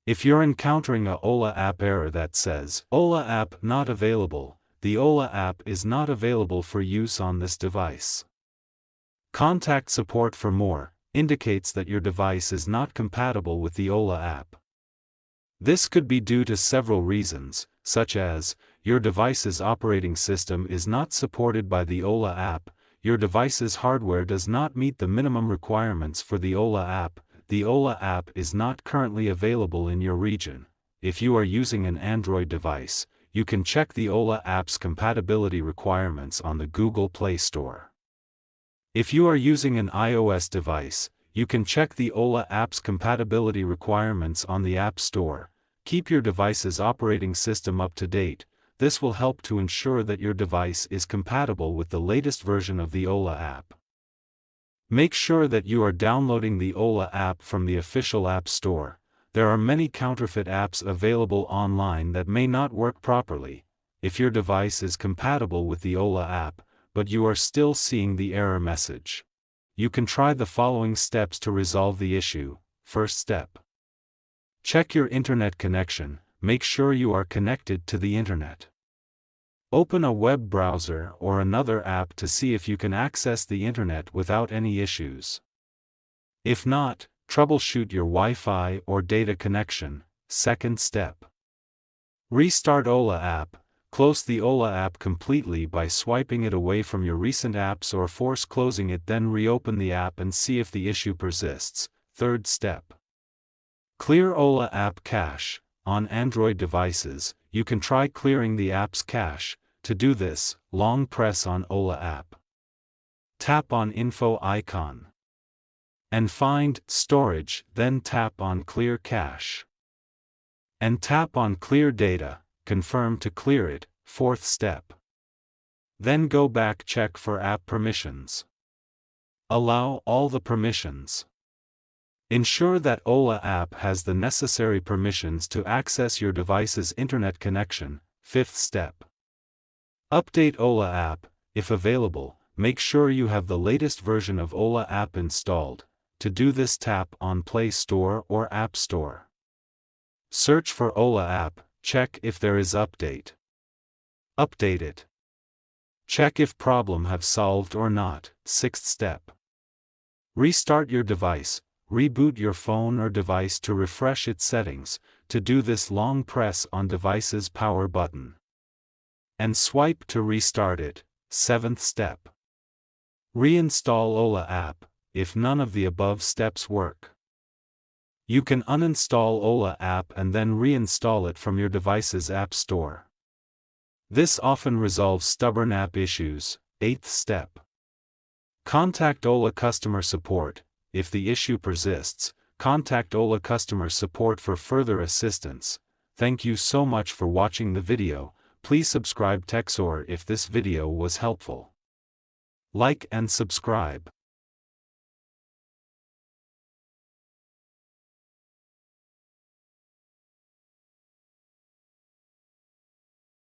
If you're encountering a Ola app error that says, Ola app not available, the Ola app is not available for use on this device. Contact support for more, indicates that your device is not compatible with the Ola app. This could be due to several reasons, such as, your device's operating system is not supported by the Ola app, your device's hardware does not meet the minimum requirements for the Ola app, the Ola app is not currently available in your region. If you are using an Android device, you can check the Ola app's compatibility requirements on the Google Play Store. If you are using an iOS device, you can check the Ola app's compatibility requirements on the App Store. Keep your device's operating system up to date. This will help to ensure that your device is compatible with the latest version of the Ola app. Make sure that you are downloading the Ola app from the official App Store. There are many counterfeit apps available online that may not work properly. If your device is compatible with the Ola app, but you are still seeing the error message, you can try the following steps to resolve the issue. First step. Check your internet connection. Make sure you are connected to the internet. Open a web browser or another app to see if you can access the internet without any issues. If not, troubleshoot your Wi-Fi or data connection. Second step. Restart Ola app. Close the Ola app completely by swiping it away from your recent apps or force closing it, then reopen the app and see if the issue persists. Third step. Clear Ola app cache. On Android devices, you can try clearing the app's cache. To do this, long press on Ola app. Tap on Info icon. And find Storage, then tap on Clear Cache. And tap on Clear Data. Confirm to clear it. Fourth step. Then go back, check for app permissions. Allow all the permissions. Ensure that Ola app has the necessary permissions to access your device's internet connection. Fifth step. Update Ola app. If available, make sure you have the latest version of Ola app installed. To do this, tap on Play Store or App Store. Search for Ola app. Check if there is update. Update it. Check if problem have solved or not. Sixth step. Restart your device. Reboot your phone or device to refresh its settings. To do this, long press on device's power button and swipe to restart it. Seventh step. Reinstall Ola app. If none of the above steps work, you can uninstall Ola app and then reinstall it from your device's App Store. This often resolves stubborn app issues. Eighth step. Contact Ola customer support. If the issue persists, contact Ola customer support for further assistance. Thank you so much for watching the video. Please subscribe Techsor if this video was helpful. Like and subscribe.